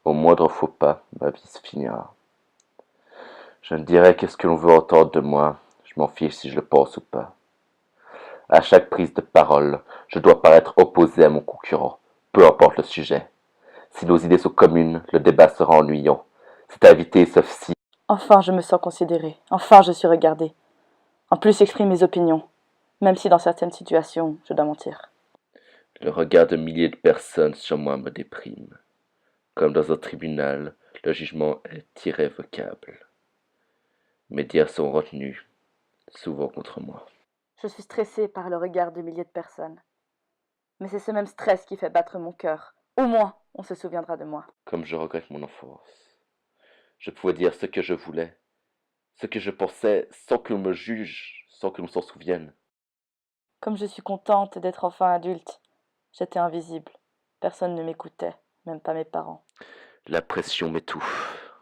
Au moindre faux pas, ma vie se finira. Je ne dirai que ce que l'on veut entendre de moi, je m'en fiche si je le pense ou pas. À chaque prise de parole, je dois paraître opposé à mon concurrent, peu importe le sujet. Si nos idées sont communes, le débat sera ennuyant. C'est à éviter sauf si... Enfin, je me sens considérée. Enfin, je suis regardée. En plus, j'exprime mes opinions, même si dans certaines situations, je dois mentir. Le regard de milliers de personnes sur moi me déprime. Comme dans un tribunal, le jugement est irrévocable. Mes dires sont retenus, souvent contre moi. Je suis stressée par le regard de milliers de personnes. Mais c'est ce même stress qui fait battre mon cœur. Au moins, on se souviendra de moi. Comme je regrette mon enfance. Je pouvais dire ce que je voulais, ce que je pensais, sans que l'on me juge, sans que l'on s'en souvienne. Comme je suis contente d'être enfin adulte, j'étais invisible. Personne ne m'écoutait, même pas mes parents. La pression m'étouffe.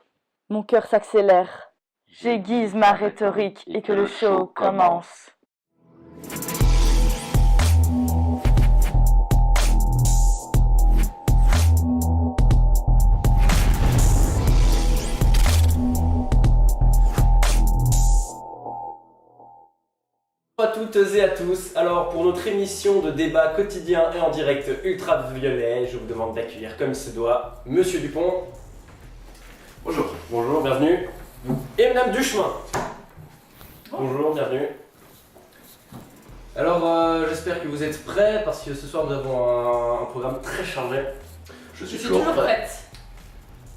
Mon cœur s'accélère. J'aiguise ma rhétorique et que le show commence. Bonjour à toutes et à tous. Alors pour notre émission de débat quotidien et en direct ultraviolet, je vous demande d'accueillir comme il se doit Monsieur Dupont. Bonjour. Bonjour, bienvenue. Et Madame Duchemin. Bonjour, bienvenue. Alors j'espère que vous êtes prêts parce que ce soir nous avons un programme très chargé. Je suis toujours prête.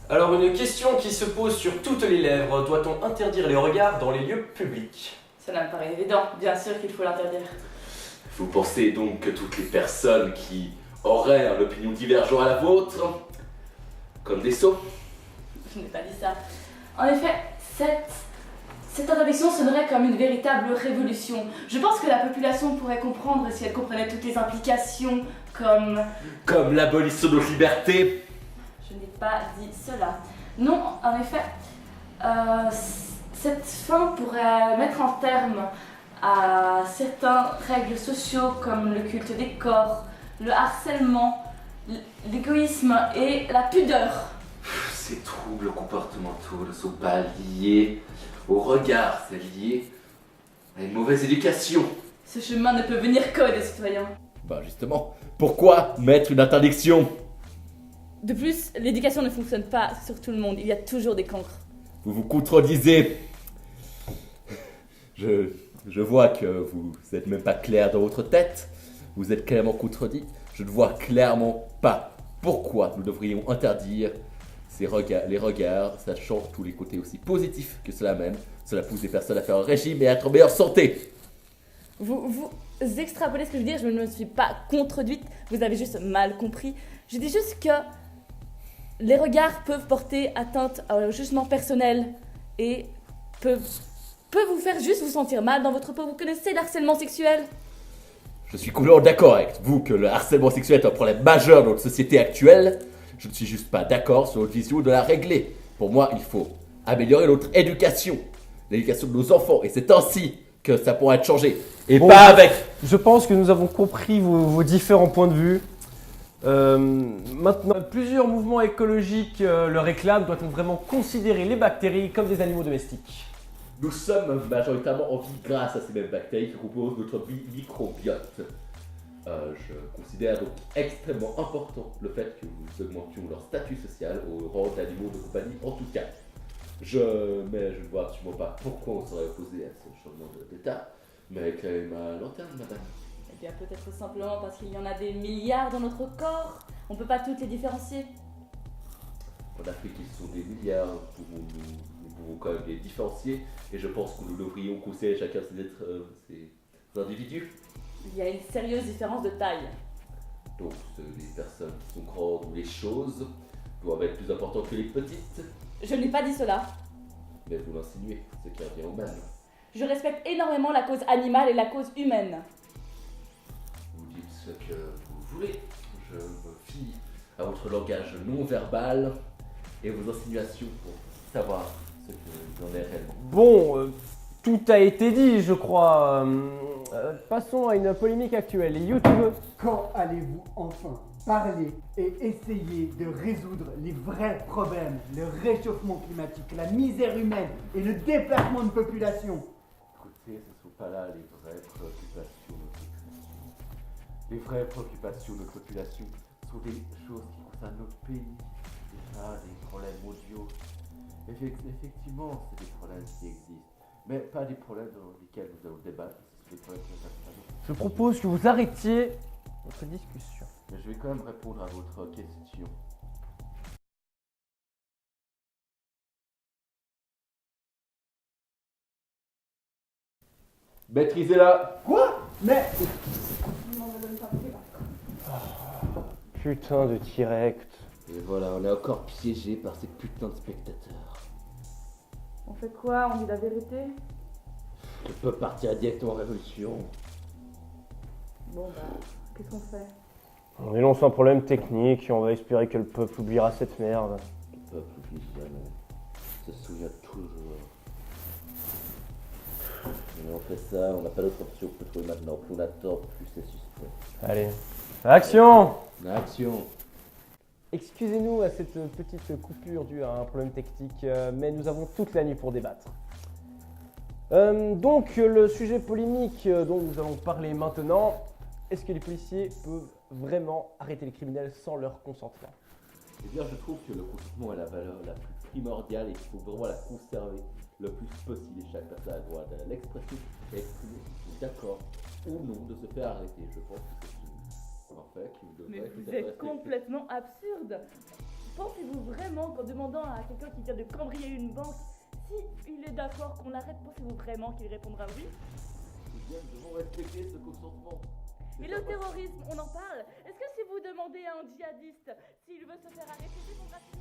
Alors une question qui se pose sur toutes les lèvres, doit-on interdire les regards dans les lieux publics ? Cela me paraît évident, bien sûr qu'il faut l'interdire. Vous pensez donc que toutes les personnes qui auraient une opinion divergente à la vôtre, comme des sots? Je n'ai pas dit ça. En effet, cette interdiction sonnerait comme une véritable révolution. Je pense que la population pourrait comprendre si elle comprenait toutes les implications comme... Comme l'abolition de nos libertés? Je n'ai pas dit cela. Non, en effet, cette fin pourrait mettre un terme à certains règles sociaux comme le culte des corps, le harcèlement, l'égoïsme et la pudeur. Ces troubles comportementaux ne sont pas liés au regard, c'est lié à une mauvaise éducation. Ce chemin ne peut venir que des citoyens. Bah justement, pourquoi mettre une interdiction? De plus, l'éducation ne fonctionne pas sur tout le monde, il y a toujours des cancres. Vous vous contredisez. Je vois que vous n'êtes même pas clair dans votre tête. Vous êtes clairement contredit. Je ne vois clairement pas pourquoi nous devrions interdire les regards, sachant tous les côtés aussi positifs que cela mène. Cela pousse des personnes à faire un régime et à être en meilleure santé. Vous extrapolez ce que je veux dire, je ne me suis pas contredite, vous avez juste mal compris. Je dis juste que les regards peuvent porter atteinte au jugement personnel et peuvent vous faire juste vous sentir mal dans votre peau. Vous connaissez le harcèlement sexuel? Je suis complètement d'accord avec vous que le harcèlement sexuel est un problème majeur dans notre société actuelle. Je ne suis juste pas d'accord sur notre vision de la régler. Pour moi, il faut améliorer notre éducation, l'éducation de nos enfants, et c'est ainsi que ça pourra être changé. Et Bon, pas avec... Je pense que nous avons compris vos différents points de vue. Maintenant, plusieurs mouvements écologiques le réclament. Doit-on vraiment considérer les bactéries comme des animaux domestiques ? Nous sommes majoritairement en vie grâce à ces mêmes bactéries qui composent notre microbiote. Je considère donc extrêmement important le fait que nous augmentions leur statut social au rang d'animaux de compagnie en tout cas. Mais je ne vois absolument pas pourquoi on serait opposé à ce changement d'état. Mais éclairez ma lanterne, madame. Eh bien peut-être simplement parce qu'il y en a des milliards dans notre corps. On ne peut pas toutes les différencier. En Afrique, ils sont des milliards, nous pouvons quand même les différencier. Et je pense que nous devrions conseiller chacun ces individus. Il y a une sérieuse différence de taille. Donc les personnes qui sont grandes ou les choses doivent être plus importantes que les petites. Je n'ai pas dit cela. Mais vous l'insinuez, ce qui revient au même. Je respecte énormément la cause animale et la cause humaine. Vous dites ce que vous voulez. Je me fie à votre langage non verbal et vos insinuations pour savoir ce que vous en est réellement. Bon, tout a été dit, je crois. Passons à une polémique actuelle. Les youtubeurs. Quand allez-vous enfin parler et essayer de résoudre les vrais problèmes, le réchauffement climatique, la misère humaine et le déplacement de population. Écoutez, ce ne sont pas là les vraies préoccupations de notre population. Les vraies préoccupations de notre population sont des choses qui concernent notre pays. Déjà, des problèmes mondiaux. Effectivement, c'est des problèmes qui existent, mais pas des problèmes dans lesquels nous allons débattre, ce sont des problèmes qui nous intéressent. Je propose que vous arrêtiez votre discussion. Mais je vais quand même répondre à votre question. Maîtrisez-la. Quoi? Mais Putain de direct. Et voilà, on est encore piégé par ces putains de spectateurs. On fait quoi? On dit la vérité? Le peuple partira directement en révolution. Bon bah, qu'est-ce qu'on fait? On énonce un problème technique et on va espérer que le peuple oubliera cette merde. Le peuple n'oublie jamais, se souvient toujours. Mais on fait ça, on n'a pas d'autre option que de trouver maintenant. Plus on attend, plus c'est suspect. Allez, action! Action. Excusez-nous à cette petite coupure due à un problème technique, mais nous avons toute la nuit pour débattre. Donc, le sujet polémique dont nous allons parler maintenant, est-ce que les policiers peuvent vraiment arrêter les criminels sans leur consentement? Eh bien, je trouve que le consentement est la valeur la plus primordiale et qu'il faut vraiment la conserver le plus possible. Et chaque personne a le droit de l'expression et exprimer si c'est d'accord ou non de se faire arrêter. Je pense que c'est un fait qui devrait Mais tout vous à fait êtes respecté. complètement absurde. Pensez-vous vraiment qu'en demandant à quelqu'un qui vient de cambrioler une banque si il est d'accord qu'on l'arrête, pensez-vous vraiment qu'il répondra oui? Eh bien, nous devons respecter ce consentement. Et le terrorisme, on en parle? Est-ce que si vous demandez à un djihadiste s'il veut se faire arrêter, il répondra oui?